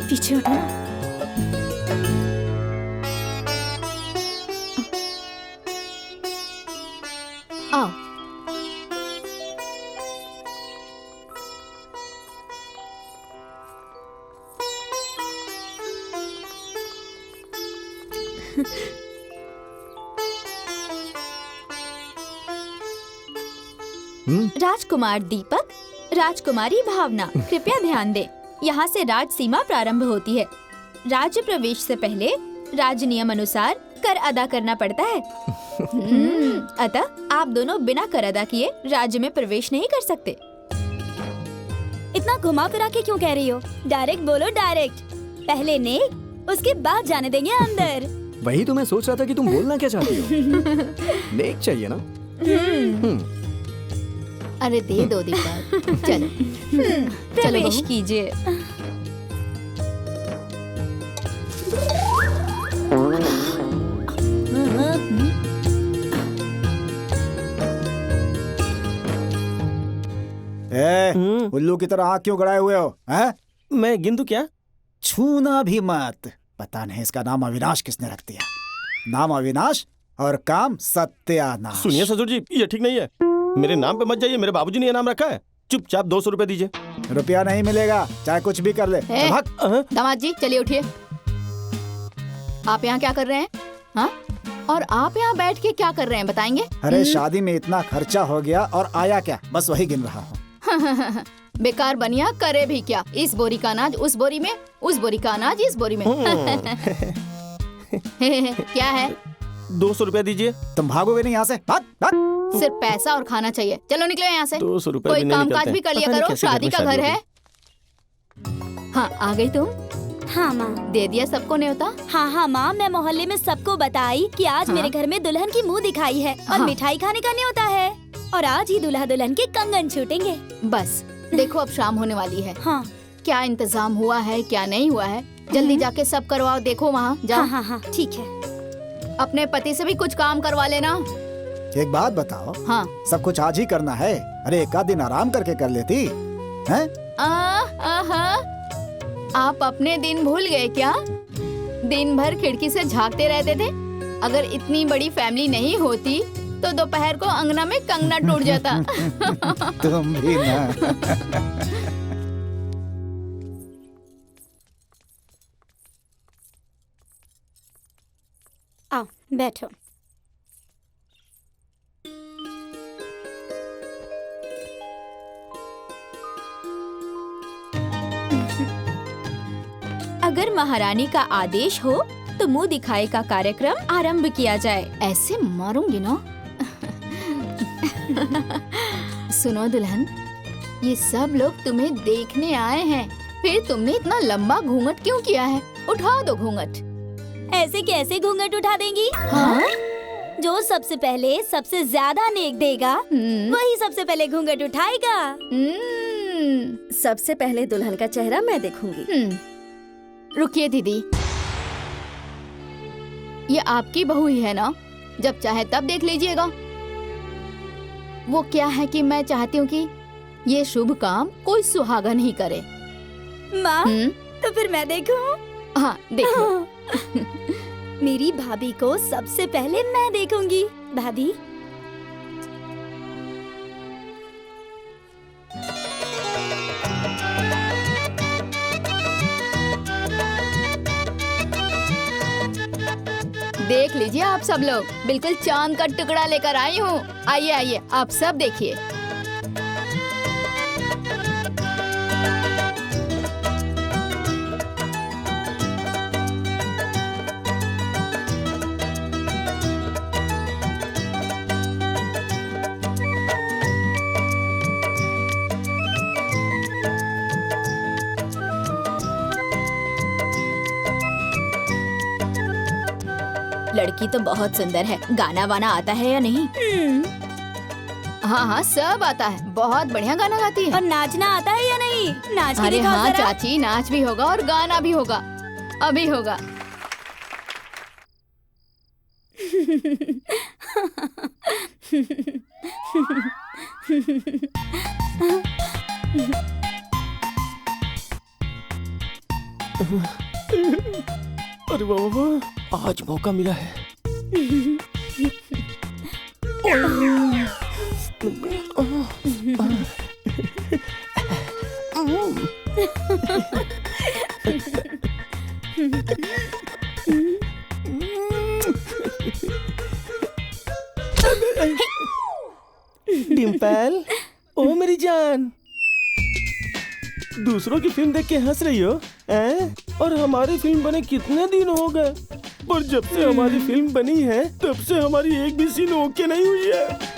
पीछे हटो ना। आओ। राजकुमार दीपक, राजकुमारी भावना, कृपया ध्यान दें। यहाँ से राज सीमा प्रारंभ होती है। राज्य प्रवेश से पहले राज नियम अनुसार कर अदा करना पड़ता है। अतः आप दोनों बिना कर अदा किए राज्य में प्रवेश नहीं कर सकते। इतना घुमा फिरा के क्यों कह रही हो? डायरेक्ट बोलो, डायरेक्ट। पहले नेक, उसके बाद जाने देंगे अंदर। वही तो मैं सोच रहा था कि तुम बोलना क्या चाहती हो। नेक चाहिए ना? अरे दे दो दीपक। चलो चलो प्रवेश बहू। कीजिए। उल्लू की तरह आँख क्यों गड़ाए हुए हो? हैं? मैं गिन दूं क्या? छूना भी मत। पता नहीं इसका नाम अविनाश किसने रख दिया। नाम अविनाश और काम सत्यानाश। सुनिए ससुर जी, ये ठीक नहीं है। मेरे नाम पे मत जाइए, मेरे बाबूजी ने ये नाम रखा है। चुपचाप 200 रुपए दीजिए। रुपया नहीं मिलेगा, चाहे कुछ भी कर ले। ए, भाग। दामाद जी चलिए उठिए। आप यहाँ क्या कर रहे हैं? हाँ? और आप यहाँ बैठ के क्या कर रहे हैं बताएंगे? अरे शादी में इतना खर्चा हो गया और आया क्या, बस वही गिन रहा हूँ। बेकार बनिया, करे भी क्या? इस बोरी का अनाज उस बोरी में, उस बोरी का अनाज इस बोरी में। क्या है? 200 रुपए दीजिए। तुम भागोगे नहीं यहाँ से? भाग भाग। सिर्फ पैसा और खाना चाहिए। चलो निकलो यहाँ से। 200 रुपए कोई भी नहीं काम निकलते काज भी हैं। कर लिया पता नहीं करो, कैसे शादी का में घर शादी है। हाँ आ गई तुम? हाँ माँ। दे दिया सबको न्योता? हाँ हाँ माँ, मैं मोहल्ले में सबको बताई कि आज हाँ? मेरे घर में दुल्हन की मुंह दिखाई है और हाँ। मिठाई खाने का न्योता है। और आज ही दूल्हा दुल्हन के कंगन छूटेंगे। बस देखो अब शाम होने वाली है। हाँ क्या इंतजाम हुआ है क्या नहीं हुआ है, जल्दी जाके सब करवाओ। देखो वहाँ जाओ। हाँ हाँ हाँ ठीक है। अपने पति से भी कुछ काम करवा लेना। एक बात बताओ, हाँ। सब कुछ आज ही करना है? अरे एक आध दिन आराम करके कर लेती हैं? आप अपने दिन भूल गए क्या? दिन भर खिड़की से झांकते रहते थे। अगर इतनी बड़ी फैमिली नहीं होती तो दोपहर को अंगना में कंगना टूट जाता। तुम भी ना। आओ बैठो। अगर महारानी का आदेश हो तो मुंह दिखाए का कार्यक्रम आरंभ किया जाए। ऐसे मारूंगी ना। सुनो दुल्हन, ये सब लोग तुम्हें देखने आए हैं, फिर तुमने इतना लंबा घूंघट क्यों किया है? उठा दो घूंघट। ऐसे कैसे घूंघट उठा देंगी? हाँ? जो सबसे पहले सबसे ज्यादा नेक देगा वही सबसे पहले घूंघट उठाएगा। सबसे पहले दुल्हन का चेहरा मैं देखूंगी। रुकिए दीदी, ये आपकी बहू ही है ना? जब चाहे तब देख लीजिएगा। वो क्या है कि मैं चाहती हूँ कि ये शुभ काम कोई सुहागन ही करे। माँ तो फिर मैं देखूं? हाँ देखो। मेरी भाभी को सबसे पहले मैं देखूंगी। भाभी देख लीजिए आप सब लोग, बिल्कुल चांद का टुकड़ा लेकर आई हूँ। आइए आइए आप सब देखिए। लड़की तो बहुत सुंदर है। गाना वाना आता है या नहीं? हाँ हाँ सब आता है, बहुत बढ़िया गाना गाती है। और नाचना आता है या नहीं? नाच के अरे दिखाओ हाँ जरा। चाची, नाच भी होगा और गाना भी होगा, अभी होगा। अरे वाह वाह, आज मौका मिला है। डिम्पल, ओ मेरी जान, दूसरों की फिल्म देख के हंस रही हो हैं? और हमारी फिल्म बने कितने दिन हो गए, पर जब से हमारी फिल्म बनी है तब से हमारी एक भी सीन ओके नहीं हुई है।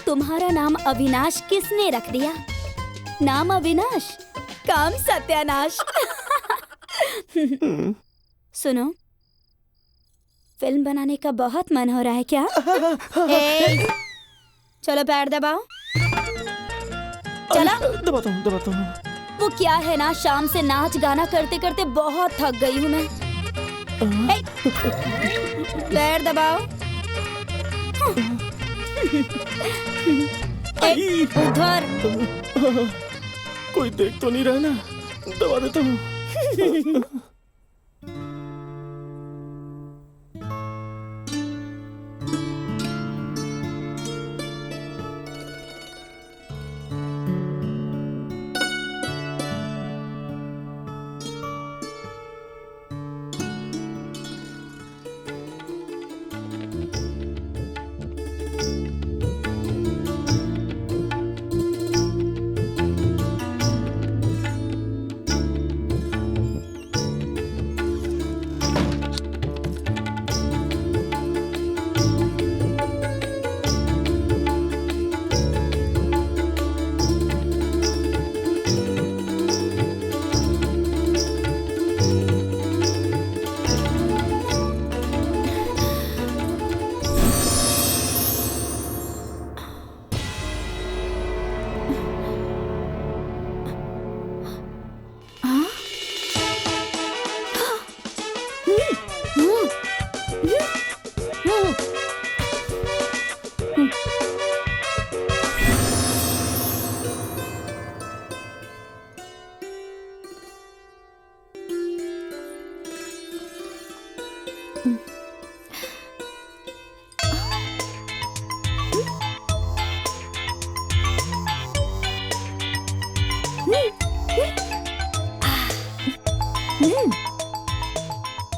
तुम्हारा नाम अविनाश किसने रख दिया? नाम अविनाश, काम सत्यानाश। सुनो, फिल्म बनाने का बहुत मन हो रहा है क्या? चलो पैर दबाओ। चला। दबाता हूँ। वो क्या है ना, शाम से नाच गाना करते करते बहुत थक गई हूँ मैं। पैर दबाओ। उधर। कोई देख तो नहीं रहा ना? दबा देता हूँ।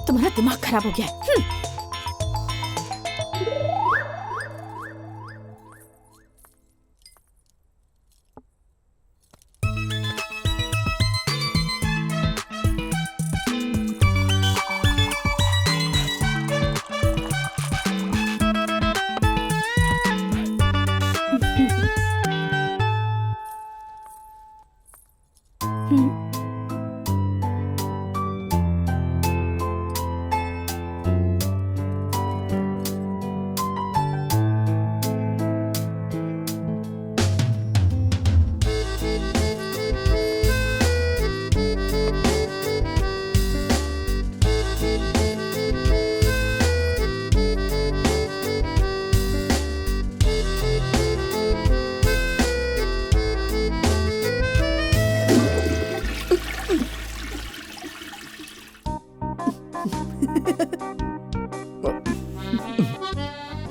तुम्हारा दिमाग खराब हो गया है।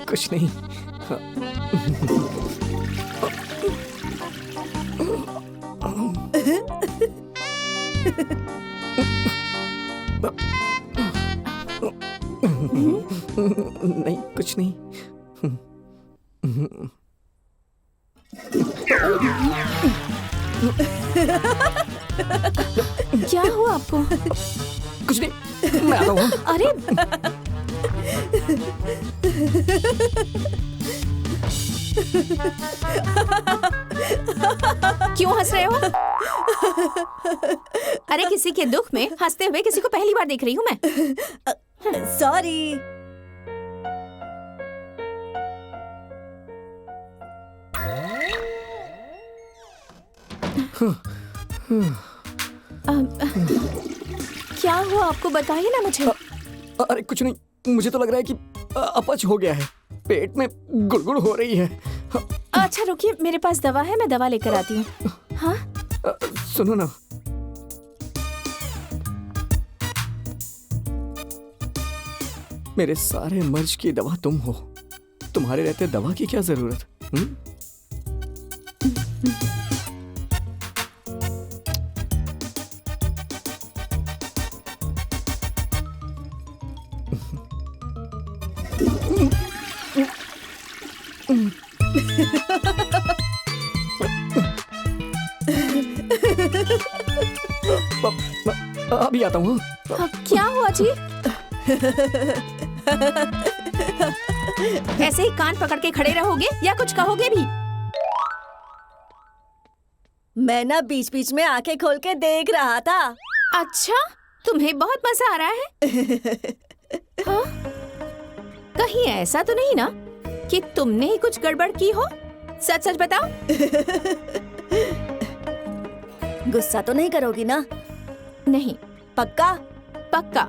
कुछ नहीं। नहीं, कुछ नहीं। क्या हुआ आपको? कुछ नहीं, मैं आता हूँ। अरे क्यों हंस रहे हो? अरे किसी के दुख में हंसते हुए किसी को पहली बार देख रही हूँ मैं। सॉरी, क्या हुआ आपको, बताइए ना मुझे। अरे कुछ नहीं, मुझे तो लग रहा है कि अपच हो गया है, पेट में गुड़गुड़ हो रही है। अच्छा रुकिए, मेरे पास दवा है, मैं दवा लेकर आती हूँ। हाँ सुनो ना, मेरे सारे मर्ज की दवा तुम हो, तुम्हारे रहते दवा की क्या जरूरत? अभी आता हूँ। क्या हुआ जी? ऐसे ही कान पकड़ के खड़े रहोगे या कुछ कहोगे भी? मैं ना बीच बीच में आंखें खोल के देख रहा था। अच्छा, तुम्हें बहुत मजा आ रहा है? हाँ? कहीं ऐसा तो नहीं ना कि तुमने ही कुछ गड़बड़ की हो? सच सच बताओ। गुस्सा तो नहीं करोगी ना? नहीं। पक्का? पक्का।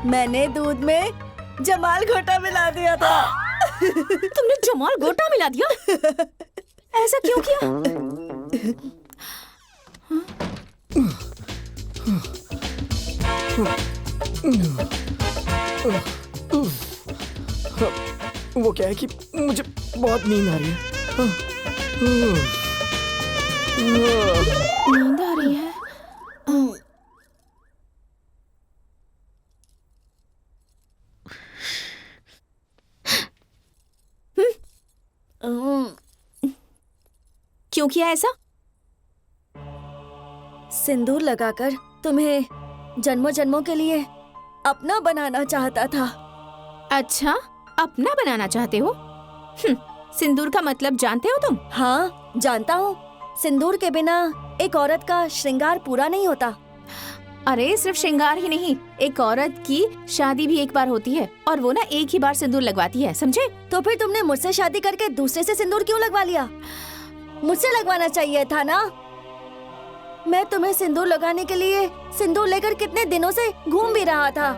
मैंने दूध में जमाल घोटा मिला दिया था। तुमने जमाल घोटा मिला दिया? ऐसा क्यों किया? वो क्या है कि मुझे बहुत नींद आ रही है। नींद आ रही है? क्यों किया ऐसा? सिंदूर लगाकर तुम्हें जन्मों जन्मों के लिए अपना बनाना चाहता था। अच्छा, अपना बनाना चाहते हो? सिंदूर का मतलब जानते हो तुम? हाँ जानता हूँ। सिंदूर के बिना एक औरत का श्रृंगार पूरा नहीं होता। अरे सिर्फ श्रृंगार ही नहीं, एक औरत की शादी भी एक बार होती है और वो ना एक ही बार सिंदूर लगवाती है, समझे? तो फिर तुमने मुझसे शादी करके दूसरे से सिंदूर क्यों लगवा लिया? मुझसे लगवाना चाहिए था ना। मैं तुम्हें सिंदूर लगाने के लिए सिंदूर लेकर कितने दिनों से घूम भी रहा था।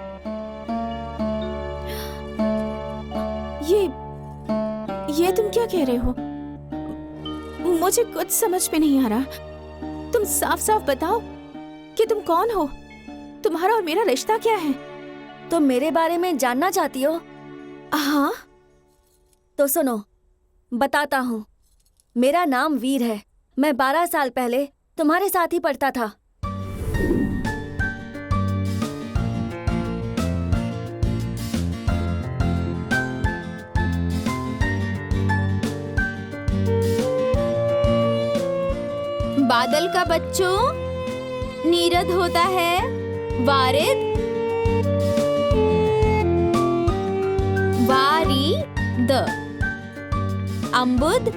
ये तुम क्या कह रहे हो? मुझे कुछ समझ में नहीं आ रहा। तुम साफ साफ बताओ कि तुम कौन हो, तुम्हारा और मेरा रिश्ता क्या है? तुम मेरे बारे में जानना चाहती हो? हाँ। तो सुनो, बताता हूँ। मेरा नाम वीर है। मैं 12 साल पहले तुम्हारे साथ ही पढ़ता था। बादल का बच्चों, नीरद होता है वारिद, वारी द, अम्बुद,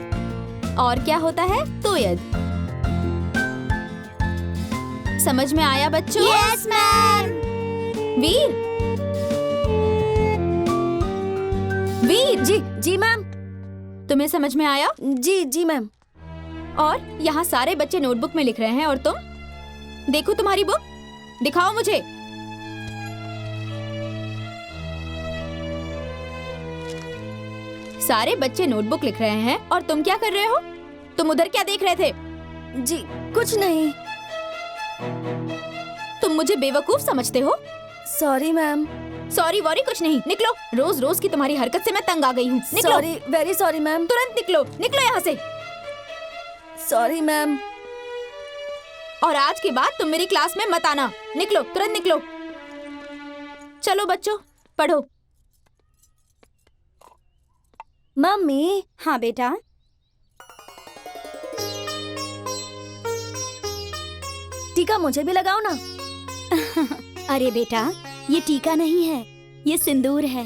और क्या होता है? तोयद। समझ में आया बच्चों? Yes ma'am. वीर, वीर जी जी मैम। तुम्हें समझ में आया? जी जी मैम। और यहाँ सारे बच्चे नोटबुक में लिख रहे हैं और तुम? देखो तुम्हारी बुक, दिखाओ मुझे। सारे बच्चे नोटबुक लिख रहे हैं और तुम क्या कर रहे हो? तुम उधर क्या देख रहे थे? जी कुछ नहीं। तुम मुझे बेवकूफ समझते हो? Sorry ma'am. सॉरी वॉरी कुछ नहीं, निकलो। रोज रोज की तुम्हारी हरकत से मैं तंग आ गई हूँ। निकलो। Sorry, very sorry ma'am. तुरंत निकलो, निकलो यहाँ से। Sorry ma'am. और आज के बाद तुम मेरी क्लास में मत आना। निकलो, तुरंत निकलो। चलो बच्चों, पढ़ो। मम्मी। हाँ बेटा। टीका मुझे भी लगाओ ना। अरे बेटा, ये टीका नहीं है, ये सिंदूर है।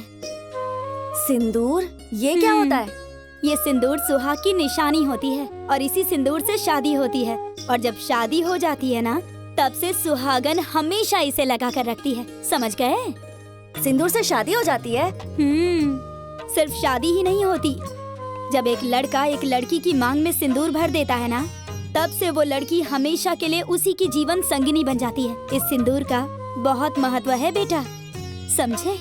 सिंदूर? ये क्या होता है? ये सिंदूर सुहाग की निशानी होती है और इसी सिंदूर से शादी होती है। और जब शादी हो जाती है ना, तब से सुहागन हमेशा इसे लगा कर रखती है। समझ गए? सिंदूर से शादी हो जाती है? सिर्फ शादी ही नहीं होती। जब एक लड़का एक लड़की की मांग में सिंदूर भर देता है ना, तब से वो लड़की हमेशा के लिए उसी की जीवन संगिनी बन जाती है। इस सिंदूर का बहुत महत्व है बेटा, समझे?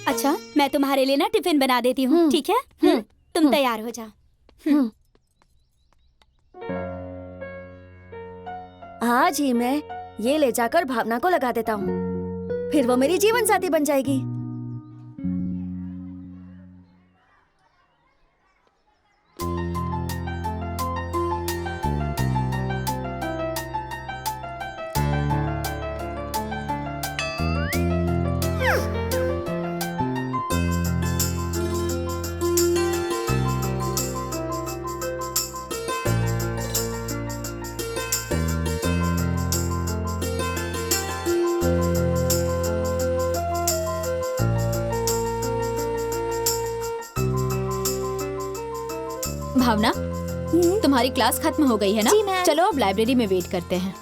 अच्छा, मैं तुम्हारे लिए ना टिफिन बना देती हूँ, ठीक है? तुम तैयार हो जाओ। आज ही मैं ये ले जाकर भावना को लगा देता हूँ, फिर वो मेरी जीवन साथी बन जाएगी। भावना, तुम्हारी क्लास खत्म हो गई है ना? जी मैम। चलो अब लाइब्रेरी में वेट करते हैं।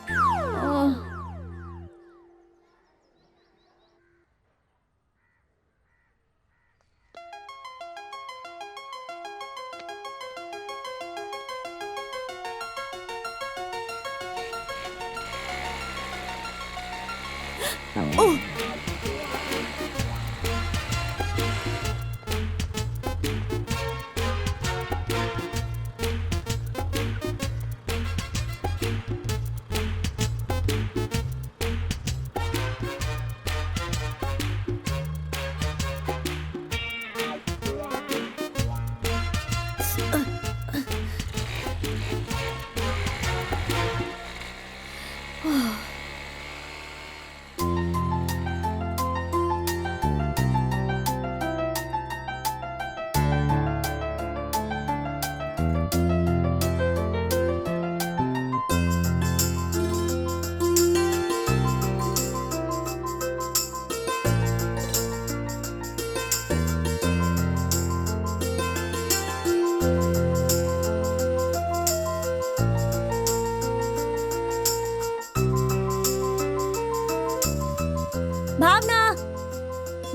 भावना,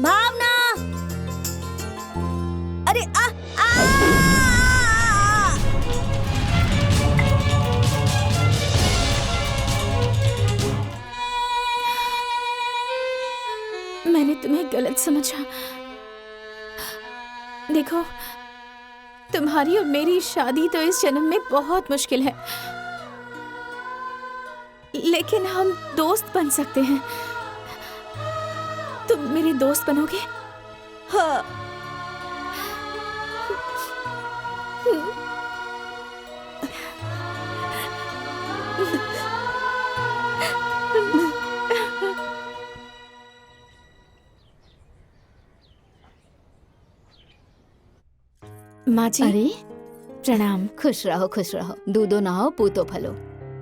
भावना, अरे आ, आ! मैंने तुम्हें गलत समझा। देखो, तुम्हारी और मेरी शादी तो इस जन्म में बहुत मुश्किल है, लेकिन हम दोस्त बन सकते हैं। तुम मेरे दोस्त बनोगे? हाँ। माँ जी, अरे प्रणाम। खुश रहो, खुश रहो। दूधो नहाओ, पूतो फलो।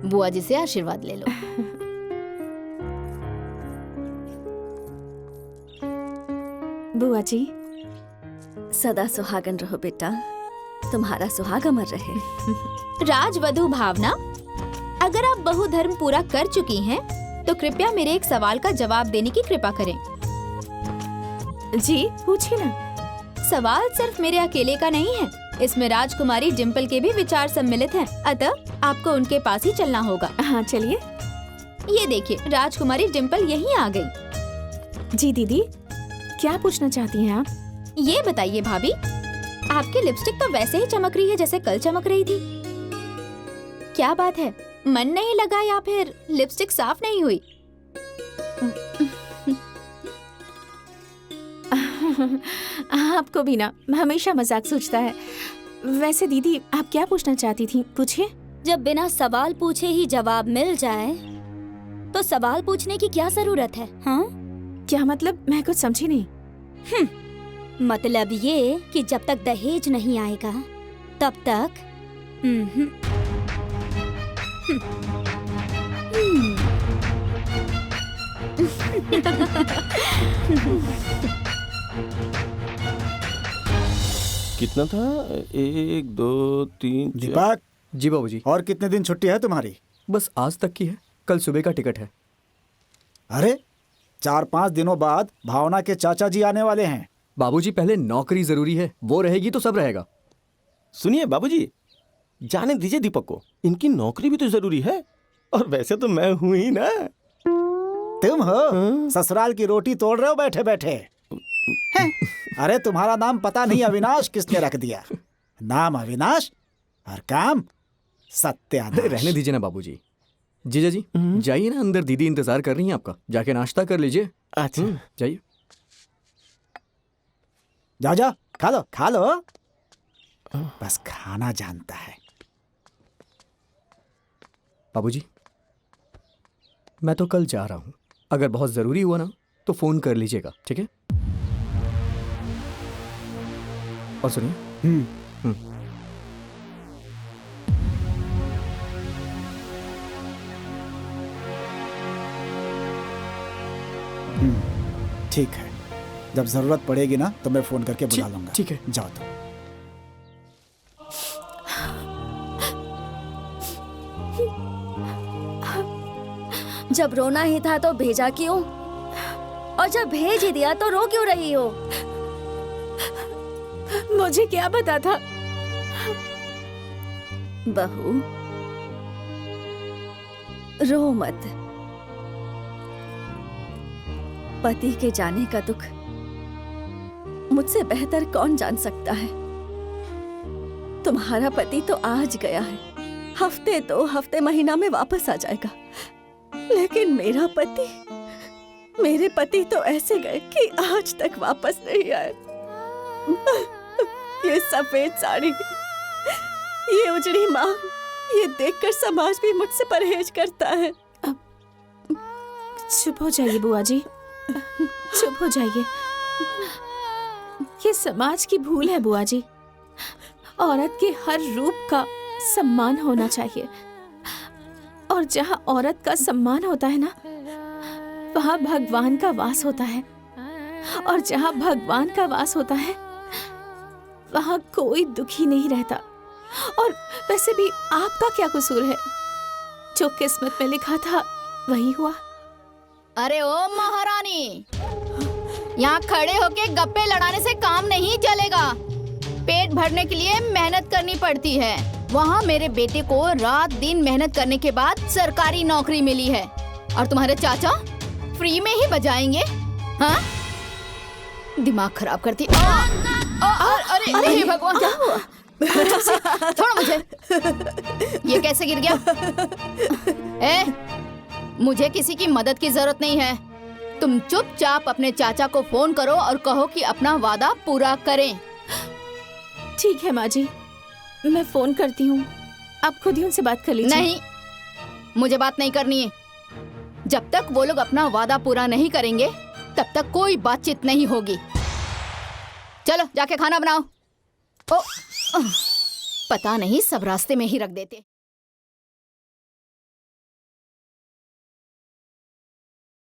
बुआ जी से आशीर्वाद ले लो। बुआ जी, सदा सुहागन रहो बेटा, तुम्हारा सुहाग अमर रहे। राजवधू भावना, अगर आप बहु धर्म पूरा कर चुकी हैं, तो कृपया मेरे एक सवाल का जवाब देने की कृपा करें। जी पूछिए ना। सवाल सिर्फ मेरे अकेले का नहीं है, इसमें राजकुमारी डिम्पल के भी विचार सम्मिलित हैं, अतः आपको उनके पास ही चलना होगा। हाँ चलिए। ये देखिए, राजकुमारी डिम्पल यहीं आ गई। जी दीदी, क्या पूछना चाहती हैं आप? ये बताइए भाभी, आपकी लिपस्टिक तो वैसे ही चमक रही है जैसे कल चमक रही थी। क्या बात है, मन नहीं लगा या फिर लिपस्टिक साफ नहीं हुई? आपको भी ना हमेशा मजाक सूझता है। वैसे दीदी, आप क्या पूछना चाहती थी? पूछिए। जब बिना सवाल पूछे ही जवाब मिल जाए तो सवाल पूछने की क्या जरूरत है? हाँ, क्या मतलब? मैं कुछ समझी नहीं। मतलब ये कि जब तक दहेज नहीं आएगा तब तक कितना था? 1 2 3 दीपक, जी बाबूजी। और कितने दिन छुट्टी है तुम्हारी? बस आज तक की है, कल सुबह का टिकट है। अरे 4-5 दिनों बाद भावना के चाचा जी आने वाले हैं। बाबूजी, पहले नौकरी जरूरी है, वो रहेगी तो सब रहेगा। सुनिए बाबूजी, जाने दीजिए दीपक को, इनकी नौकरी भी तो जरूरी है। और वैसे तो मैं हूं ही ना। तुम हो ससुराल की रोटी तोड़ रहे हो बैठे बैठे। हैं? अरे तुम्हारा नाम पता नहीं अविनाश किसने रख दिया। नाम अविनाश और काम सत्यानाश। रहने दीजिए ना बाबूजी। जीजा जी जाइए ना अंदर, दीदी इंतजार कर रही हैं आपका, जाके नाश्ता कर लीजिए। अच्छा जाइए। जाओ जाओ खा लो। बस खाना जानता है। बाबूजी मैं तो कल जा रहा हूँ, अगर बहुत जरूरी हुआ ना तो फोन कर लीजिएगा, ठीक है? और सुनिए, ठीक है, जब जरूरत पड़ेगी ना तो मैं फोन करके बुला लूंगा। ठीक है। जाओ तुम। जब रोना ही था तो भेजा क्यों? और जब भेज ही दिया तो रो क्यों रही हो? मुझे क्या पता था? बहू रो मत। पति के जाने का दुख मुझसे बेहतर कौन जान सकता है। तुम्हारा पति तो आज गया है, हफ्ते 2 हफ्ते महीना में वापस आ जाएगा, लेकिन मेरे पति तो ऐसे गए कि आज तक वापस नहीं आए। ये सफेद साड़ी, ये उजड़ी मांग, ये देखकर समाज भी मुझसे परहेज करता है। चुप हो जाइए बुआ जी, चुप हो जाइए। ये समाज की भूल है बुआ जी। औरत के हर रूप का सम्मान होना चाहिए, और जहाँ औरत का सम्मान होता है ना, वहाँ भगवान का वास होता है, और जहाँ भगवान का वास होता है वहाँ कोई दुखी नहीं रहता। और वैसे भी आपका क्या कसूर है? जो किस्मत में लिखा था वही हुआ। अरे ओ महारानी, यहाँ खड़े होके गप्पे लड़ाने से काम नहीं चलेगा। पेट भरने के लिए मेहनत करनी पड़ती है। वहाँ मेरे बेटे को रात दिन मेहनत करने के बाद सरकारी नौकरी मिली है, और तुम्हारे चाचा फ्री में ही बजाएंगे। हाँ, दिमाग खराब करती। अरे हे भगवान, क्या हुआ? छोड़ो मुझे। ये कैसे गिर गया? मुझे किसी की मदद की जरूरत नहीं है। तुम चुपचाप अपने चाचा को फोन करो और कहो कि अपना वादा पूरा करें। ठीक है माँ जी, मैं फोन करती हूँ, आप खुद ही उनसे बात कर लीजिए। नहीं, मुझे बात नहीं करनी है। जब तक वो लोग अपना वादा पूरा नहीं करेंगे तब तक कोई बातचीत नहीं होगी। चलो जाके खाना बनाओ। ओ, पता नहीं सब रास्ते में ही रख देते।